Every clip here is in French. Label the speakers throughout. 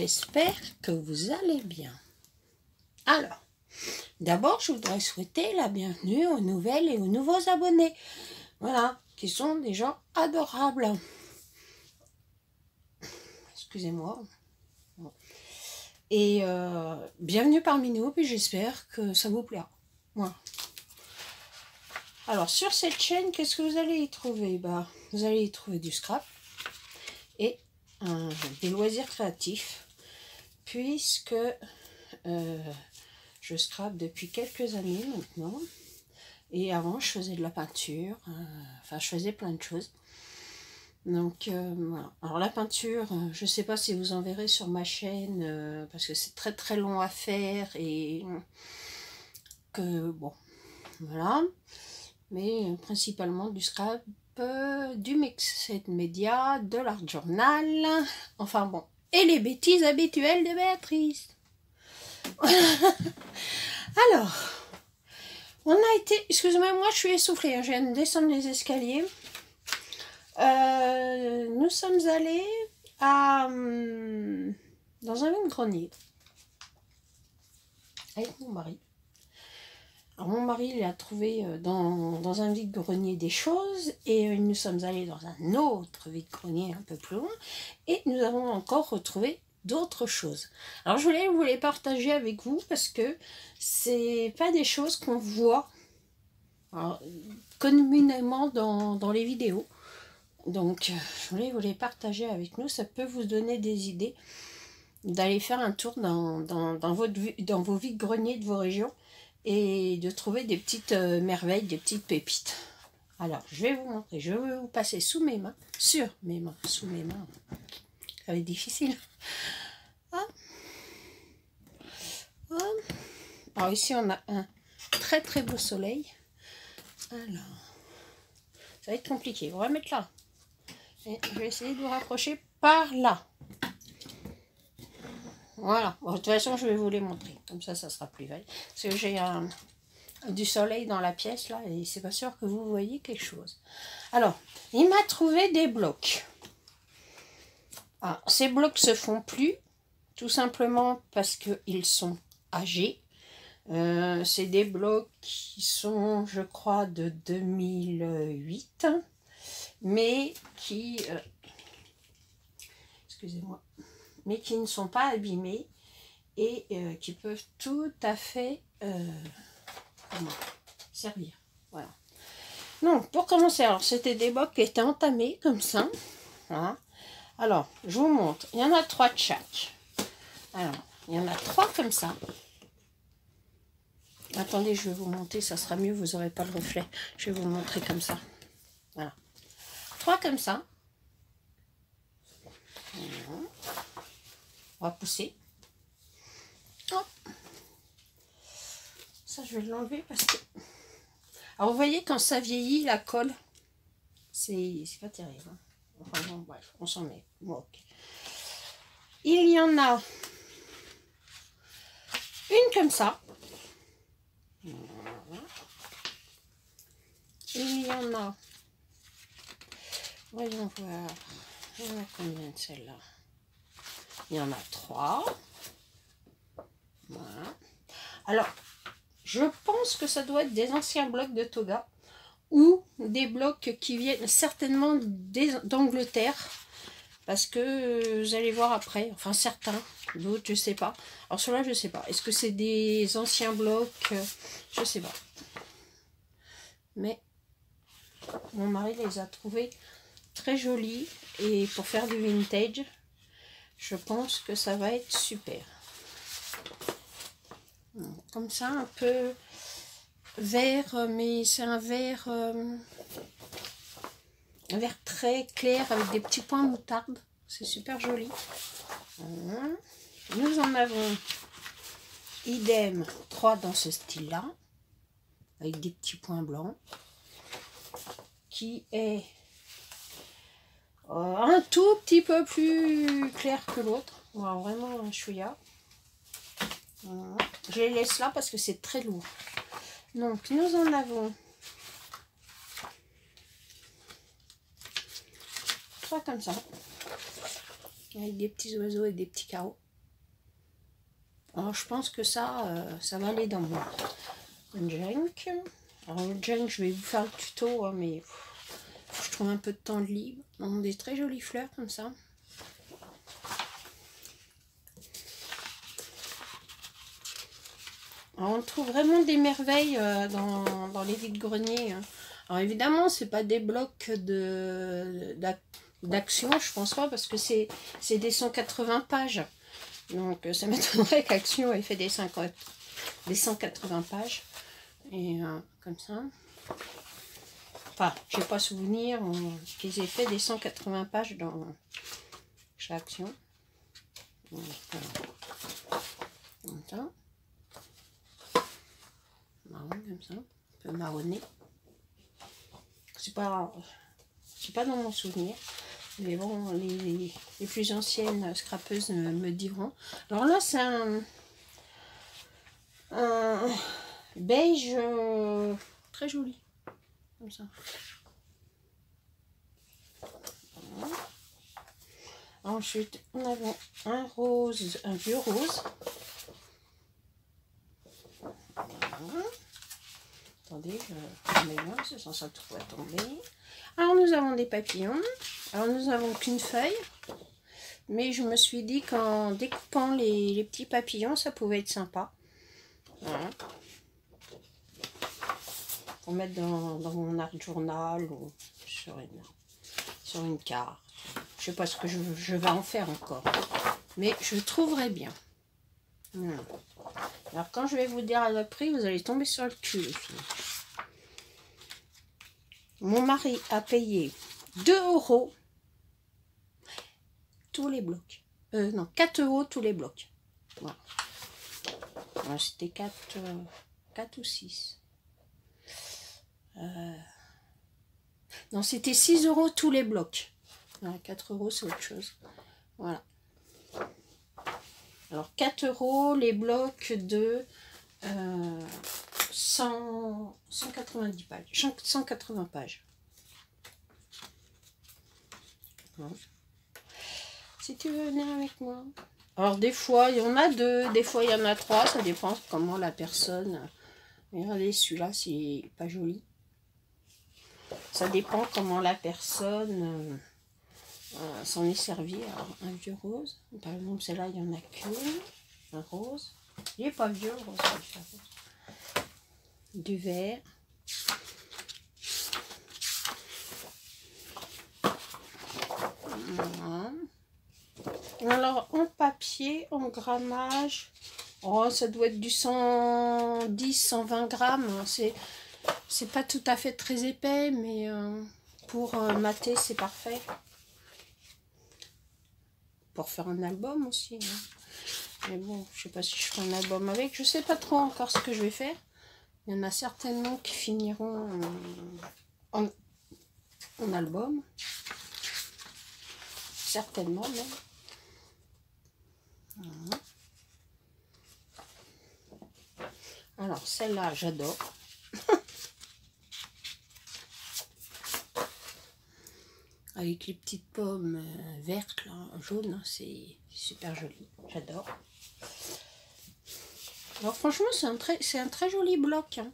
Speaker 1: j'espère que vous allez bien. Alors, d'abord, je voudrais souhaiter la bienvenue aux nouvelles et aux nouveaux abonnés. Voilà, qui sont des gens adorables. Excusez-moi. Et bienvenue parmi nous, puis j'espère que ça vous plaira. Voilà. Alors, sur cette chaîne, qu'est-ce que vous allez y trouver? Vous allez y trouver du scrap et des loisirs créatifs, puisque je scrape depuis quelques années maintenant. Et avant, je faisais de la peinture, enfin, je faisais plein de choses. Donc, voilà. Alors, la peinture, je ne sais pas si vous en verrez sur ma chaîne, parce que c'est très très long à faire et que, bon, voilà. Mais principalement du scrap, du mixed media, de l'art journal, enfin bon, et les bêtises habituelles de Béatrice. Alors, on a été, excusez-moi, moi je suis essoufflée, hein, je viens de descendre les escaliers. Nous sommes allés dans un vide-grenier avec mon mari. Alors, mon mari, il a trouvé dans un vide-grenier des choses et nous sommes allés dans un autre vide-grenier un peu plus loin et nous avons encore retrouvé d'autres choses. Alors, je voulais vous les partager avec vous parce que c'est pas des choses qu'on voit communément dans les vidéos. Donc, je voulais vous les partager avec nous. Ça peut vous donner des idées d'aller faire un tour dans vos vides-greniers de vos régions et de trouver des petites merveilles, des petites pépites. Alors, je vais vous montrer. Je vais vous passer sous mes mains. Ça va être difficile. Hop. Hop. Alors, ici, on a un très très beau soleil. Alors, ça va être compliqué. On va mettre là. Et je vais essayer de vous rapprocher par là. Voilà. Bon, de toute façon, je vais vous les montrer. Comme ça sera plus vite. Parce que j'ai du soleil dans la pièce, là, et c'est pas sûr que vous voyez quelque chose. Alors, il m'a trouvé des blocs. Alors, ces blocs se font plus, tout simplement parce qu'ils sont âgés. C'est des blocs qui sont, je crois, de 2008, mais qui... excusez-moi. Mais qui ne sont pas abîmés et qui peuvent tout à fait servir. Voilà. Donc, pour commencer, alors c'était des blocs qui étaient entamés comme ça. Voilà. Alors, je vous montre. Il y en a 3 de chaque. Alors, il y en a 3 comme ça. Attendez, je vais vous montrer, ça sera mieux, vous n'aurez pas le reflet. Je vais vous montrer comme ça. Voilà. 3 comme ça. Voilà. On va pousser. Hop. Ça, je vais l'enlever parce que... Alors, vous voyez, quand ça vieillit, la colle, c'est pas terrible. Hein. Enfin, bon, bref, on s'en met. Bon, okay. Il y en a une comme ça. Voilà. Il y en a... Voyons voir. Il y en a combien de celles-là? Il y en a 3. Voilà. Alors, je pense que ça doit être des anciens blocs de Toga ou des blocs qui viennent certainement d'Angleterre, parce que vous allez voir après, enfin certains, d'autres je sais pas. Alors ceux-là je sais pas, est-ce que c'est des anciens blocs, je sais pas. Mais mon mari les a trouvés très jolis et pour faire du vintage, je pense que ça va être super. Comme ça, un peu vert, mais c'est un vert très clair avec des petits points moutarde. C'est super joli. Voilà. Nous en avons idem 3 dans ce style-là, avec des petits points blancs, qui est un tout petit peu plus clair que l'autre. Voilà, vraiment un chouïa. Voilà. Je les laisse là parce que c'est très lourd. Donc nous en avons 3 comme ça, avec des petits oiseaux et des petits carreaux. Alors, je pense que ça va aller dans mon junk. Alors, le junk, je vais vous faire le tuto, hein, mais je trouve un peu de temps libre. Donc, des très jolies fleurs comme ça. Alors, on trouve vraiment des merveilles dans les vides-greniers. Hein. Alors, évidemment, c'est pas des blocs d'action, je pense pas, parce que c'est des 180 pages. Donc, ça m'étonnerait qu'Action ait fait des 180 pages. Et comme ça. Enfin, je n'ai pas souvenir qu'ils aient fait des 180 pages dans chaque Action. Donc, comme ça. Marron, comme ça. Un peu marronné. C'est pas dans mon souvenir. Mais bon, les plus anciennes scrapeuses me diront. Alors là, c'est un beige très joli. Comme ça. Voilà. Ensuite, on a un rose, un vieux rose. Voilà. Attendez, je mets là, c'est censé tout va tomber. Alors, nous avons des papillons. Alors, nous n'avons qu'une feuille. Mais je me suis dit qu'en découpant les petits papillons, ça pouvait être sympa. Voilà. Pour mettre dans mon art journal ou sur une carte. Je sais pas ce que je vais en faire encore. Mais je trouverai bien. Voilà. Alors quand je vais vous dire le prix, vous allez tomber sur le cul, les filles. Mon mari a payé 2 € tous les blocs. Non, 4 € tous les blocs. Voilà. Alors, c'était 4 ou 6. Non, c'était 6 € tous les blocs. Voilà, 4 € c'est autre chose. Voilà. Alors 4 € les blocs de 190 pages. 180 pages. Voilà. Si tu veux venir avec moi. Alors des fois il y en a 2, des fois il y en a 3, ça dépend comment la personne. Regardez celui-là, c'est pas joli. Ça dépend comment la personne s'en est servi. Alors, un vieux rose. Par exemple, celle-là, il n'y en a qu'une. Un rose. Il n'est pas vieux, le rose. Du vert. Voilà. Alors, en papier, en grammage, oh, ça doit être du 110-120 grammes. C'est pas tout à fait très épais, mais pour mater, c'est parfait. Pour faire un album aussi. Hein. Mais bon, je sais pas si je ferai un album avec. Je sais pas trop encore ce que je vais faire. Il y en a certainement qui finiront en album. Certainement même. Voilà. Alors, celle-là, j'adore. Avec les petites pommes vertes, là, jaunes, c'est super joli. J'adore. Alors franchement, c'est un très joli bloc. Hein.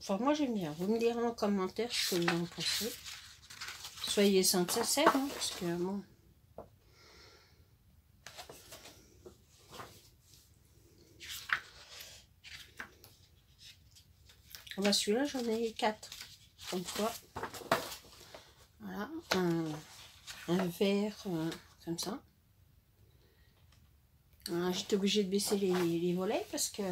Speaker 1: Enfin, moi j'aime bien. Vous me direz en commentaire ce que vous en pensez. Soyez sincères, hein, parce que bon... Ah bah celui-là, j'en ai 4. Comme quoi. Voilà. Un vert comme ça. J'étais obligée de baisser les volets parce que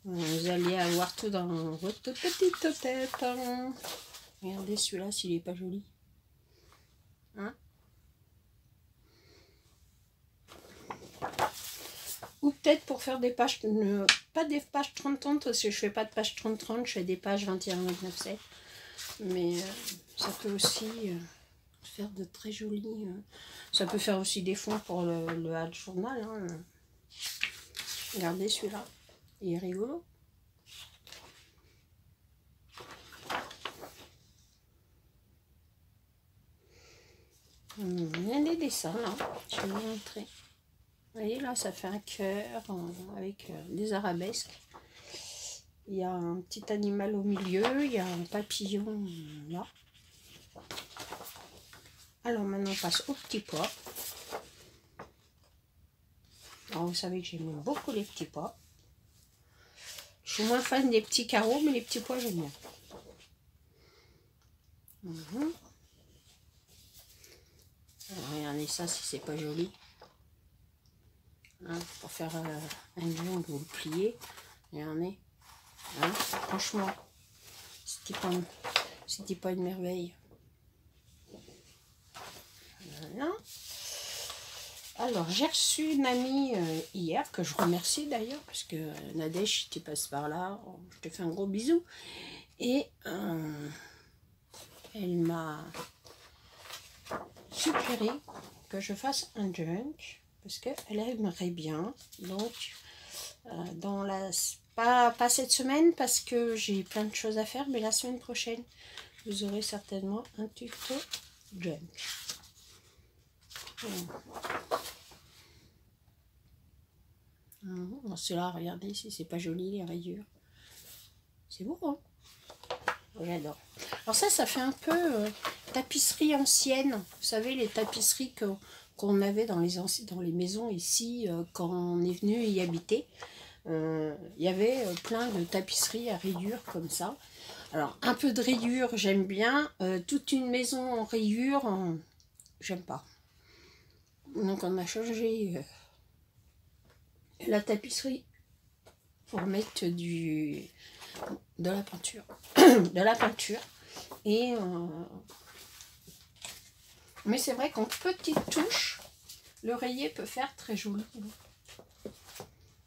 Speaker 1: vous allez avoir tout dans votre petite tête. Hein. Regardez celui-là s'il n'est pas joli. Hein? Ou peut-être pour faire des pages, pas des pages 30-30, parce que je fais pas de pages 30-30, je fais des pages 21-29-7. Mais ça peut aussi faire de très jolis... ça peut faire aussi des fonds pour le hat journal. Hein. Regardez celui-là, il est rigolo. Il y a des dessins là, je vais vous montrer. Vous voyez là, ça fait un cœur avec des arabesques. Il y a un petit animal au milieu, il y a un papillon là. Alors maintenant on passe au petit pois. Alors vous savez que j'aime beaucoup les petits pois. Je suis moins fan des petits carreaux, mais les petits pois j'aime bien. Alors, regardez ça si c'est pas joli. Hein, pour faire un lion, vous le pliez. Regardez. Hein, franchement, c'était pas une merveille. Voilà. Alors, j'ai reçu une amie hier, que je remercie d'ailleurs, parce que Nadège, tu passes par là, je te fais un gros bisou. Et elle m'a suggéré que je fasse un junk, parce qu'elle aimerait bien. Donc, pas cette semaine, parce que j'ai plein de choses à faire, mais la semaine prochaine, vous aurez certainement un tuto junk. Cela, regardez si c'est pas joli les rayures. C'est beau, hein? J'adore. Alors ça fait un peu tapisserie ancienne. Vous savez, les tapisseries qu'on avait dans les maisons ici, quand on est venu y habiter. Il y avait plein de tapisseries à rayures comme ça. Alors, un peu de rayures, j'aime bien. Toute une maison en rayures, j'aime pas. Donc on a changé la tapisserie pour mettre de la peinture. De la peinture. Et mais c'est vrai qu'en petite touche, le rayé peut faire très joli.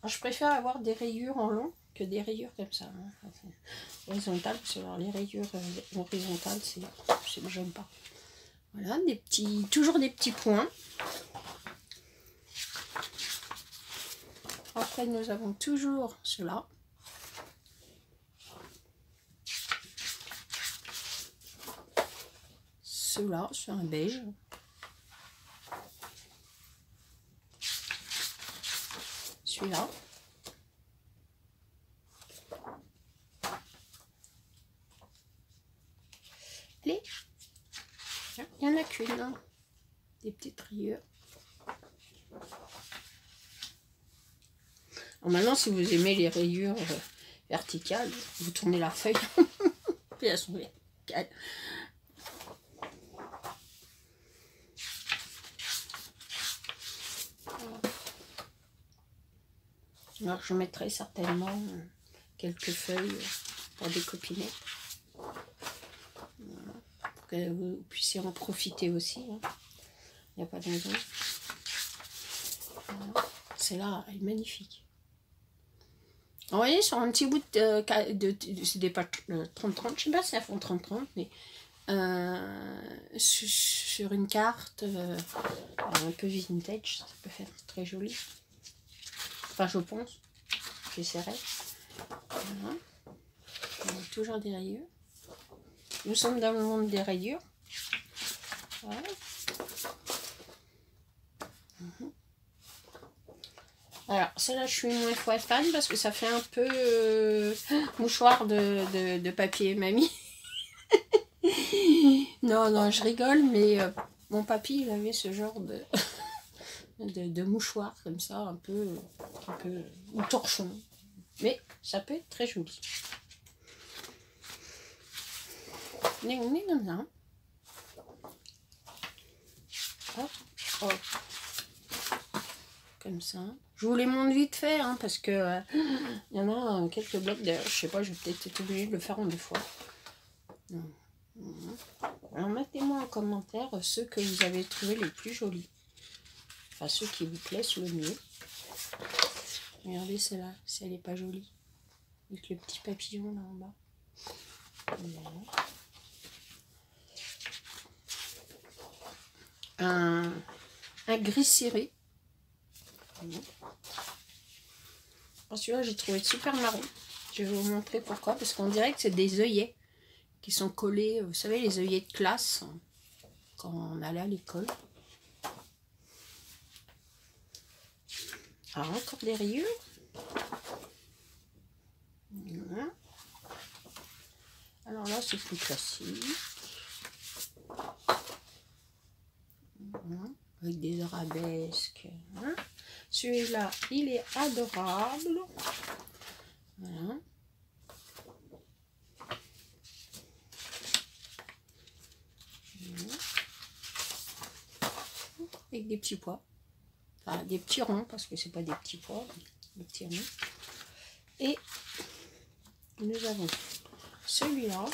Speaker 1: Alors, je préfère avoir des rayures en long que des rayures comme ça. Hein. Horizontales, parce que alors, les rayures horizontales, j'aime pas. Voilà, toujours des petits points. Après, nous avons toujours cela. Cela, c'est un beige. Celui-là. Il n'y en a qu'une. Hein. Des petites rayures. Alors maintenant, si vous aimez les rayures verticales, vous tournez la feuille. Puis elles sont verticales. Alors je mettrai certainement quelques feuilles pour des copinettes. Voilà. Pour que vous puissiez en profiter aussi. Hein. Il n'y a pas de raison. Voilà. Celle-là est magnifique. Vous voyez, sur un petit bout c'est des pages 30-30, je sais pas si elles font 30-30, mais sur une carte un peu vintage, ça peut faire très joli. Enfin, je pense. J'essaierai. Voilà. On a toujours des rayures. Nous sommes dans le monde des rayures. Voilà. Alors, celle-là, je suis moins fan parce que ça fait un peu mouchoir de papier mamie. Non, je rigole, mais mon papy, il avait ce genre de mouchoir comme ça, un peu ou torchon. Mais ça peut être très joli. On est comme ça. Hop, hop. Comme ça. Je vous les montre vite fait, hein, parce que il y en a quelques blocs d'ailleurs. Je sais pas, je vais peut-être être obligée de le faire en 2 fois. Alors mettez-moi en commentaire ceux que vous avez trouvé les plus jolis. Enfin, ceux qui vous plaisent le mieux. Regardez celle-là, si elle n'est pas jolie. Avec le petit papillon là en bas. Voilà. Un gris ciré. Celui-là, j'ai trouvé super marron. Je vais vous montrer pourquoi. Parce qu'on dirait que c'est des œillets qui sont collés. Vous savez, les œillets de classe quand on allait à l'école. Alors, encore des rayures. Voilà. Alors là, c'est plus classique. Voilà. Avec des arabesques. Hein. Celui-là, il est adorable. Voilà. Avec des petits pois. Enfin, des petits ronds, parce que c'est pas des petits pois, des petits ronds. Et nous avons celui-là,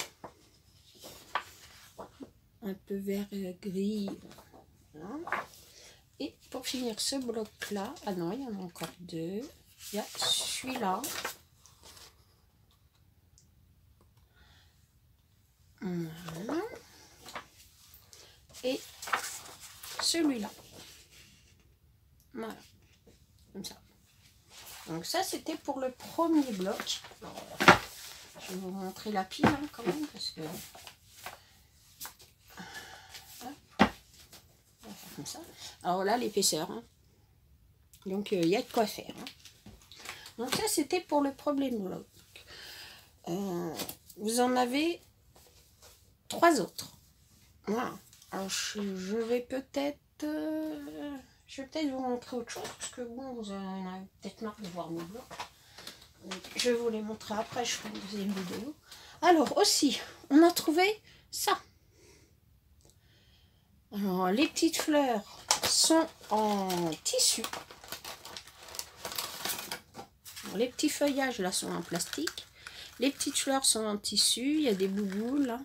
Speaker 1: un peu vert gris. Voilà. Et pour finir ce bloc-là, ah non, il y en a encore deux. Il y a celui-là. Voilà. Et celui-là. Voilà. Comme ça. Donc ça, c'était pour le premier bloc. Alors, je vais vous montrer la pile hein, quand même, parce que... On va faire comme ça. Alors là, l'épaisseur. Hein. Donc, il y a de quoi faire. Hein. Donc ça, c'était pour le premier bloc. Vous en avez 3 autres. Voilà. Alors, je vais peut-être... je vais peut-être vous montrer autre chose, parce que bon, vous en avez peut-être marre de voir mes blocs. Donc, je vais vous les montrer après, je ferai une deuxième vidéo. Alors aussi, on a trouvé ça. Alors, les petites fleurs sont en tissu. Alors, les petits feuillages là sont en plastique. Les petites fleurs sont en tissu. Il y a des bouboules là.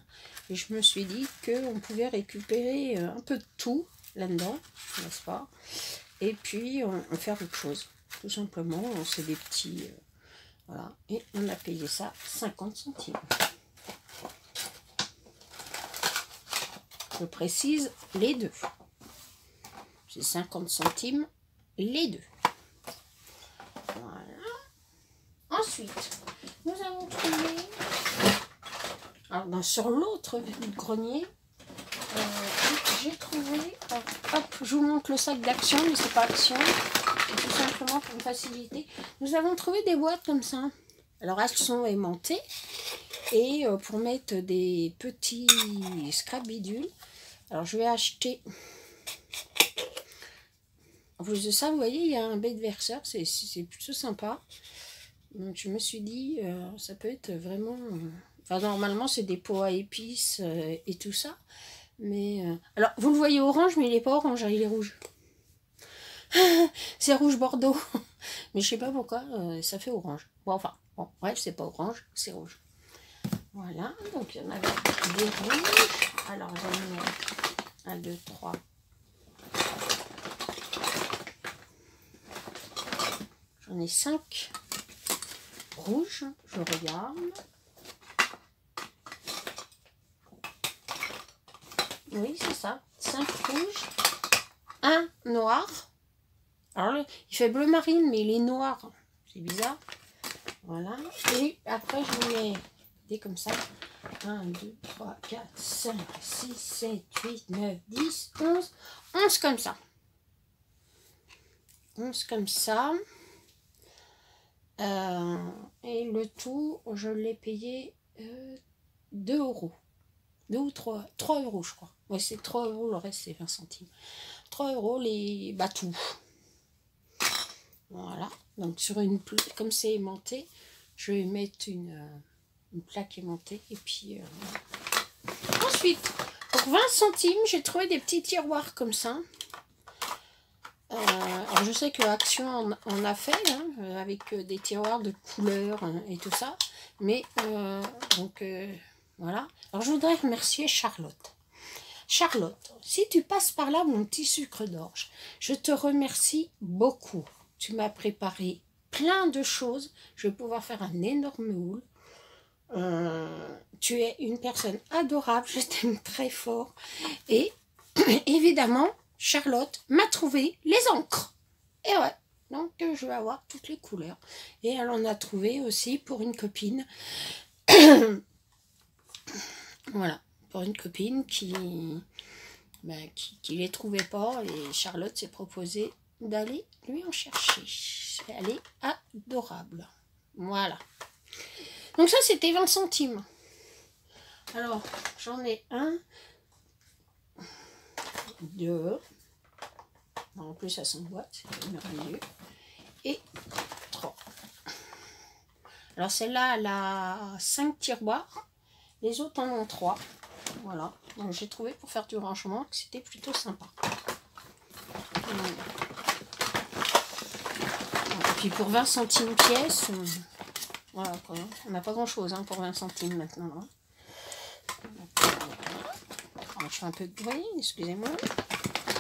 Speaker 1: Et je me suis dit qu'on pouvait récupérer un peu de tout là-dedans, n'est-ce pas? Et puis on faire autre chose. Tout simplement, c'est des petits... voilà. Et on a payé ça 50 centimes. Je précise les deux. C'est 50 centimes les deux. Voilà. Ensuite, nous avons trouvé... alors, sur l'autre grenier, j'ai trouvé... hop, je vous montre le sac d'Action, mais c'est pas Action. C'est tout simplement pour me faciliter. Nous avons trouvé des boîtes comme ça. Alors, elles sont aimantées. Et pour mettre des petits scrap bidules. Alors, je vais acheter... en plus de ça, vous voyez, il y a un bête verseur. C'est plutôt sympa. Donc, je me suis dit, ça peut être vraiment... enfin, normalement, c'est des pots à épices et tout ça. Mais... alors, vous le voyez orange, mais il n'est pas orange, hein, il est rouge. C'est rouge bordeaux. Mais je sais pas pourquoi, ça fait orange. Bon, enfin, bon, bref, c'est pas orange, c'est rouge. Voilà, donc il y en avait des rouges. Alors, j'en ai 1, 2, 3. J'en ai 5 rouges, je regarde. Oui, c'est ça. 5 rouges, 1 noir. Alors, il fait bleu marine, mais il est noir. C'est bizarre. Voilà. Et après, je mets des comme ça. 1, 2, 3, 4, 5, 6, 7, 8, 9, 10, 11. 11 comme ça. 11 comme ça. Et le tout, je l'ai payé 2 €. 2 ou 3 € je crois. Oui, c'est 3 €, le reste c'est 20 centimes. 3 € les batous. Voilà. Donc sur une plaque, comme c'est aimanté, je vais mettre une plaque aimantée. Et puis ensuite, pour 20 centimes, j'ai trouvé des petits tiroirs comme ça. Alors je sais que Action en a fait, hein, avec des tiroirs de couleurs et tout ça. Mais donc voilà. Alors je voudrais remercier Charlotte. Charlotte, si tu passes par là, mon petit sucre d'orge, je te remercie beaucoup. Tu m'as préparé plein de choses. Je vais pouvoir faire un énorme moule. Tu es une personne adorable. Je t'aime très fort. Et évidemment, Charlotte m'a trouvé les encres. Et ouais, donc je vais avoir toutes les couleurs. Et elle en a trouvé aussi pour une copine. Voilà, pour une copine qui les trouvait pas. Et Charlotte s'est proposée d'aller lui en chercher. Elle est adorable. Voilà. Donc ça, c'était 20 centimes. Alors, j'en ai un, deux, en plus ça s'emboîte, c'est merveilleux, et trois. Alors celle-là, elle a 5 tiroirs, les autres en ont 3. Voilà, donc j'ai trouvé pour faire du rangement que c'était plutôt sympa. Et puis pour 20 centimes pièce, voilà quoi, on n'a pas grand chose hein, pour 20 centimes maintenant. Hein. Alors, je fais un peu de bruit, excusez-moi.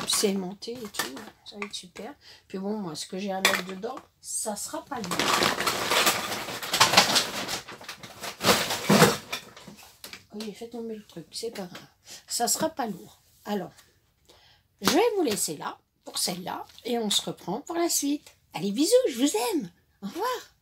Speaker 1: C'est monté et tout, ça va être super. Puis bon, moi, ce que j'ai à mettre dedans, ça sera pas lourd. Oh, j'ai fait tomber le truc, c'est pas grave. Ça sera pas lourd. Alors, je vais vous laisser là, pour celle-là, et on se reprend pour la suite. Allez, bisous, je vous aime. Au revoir.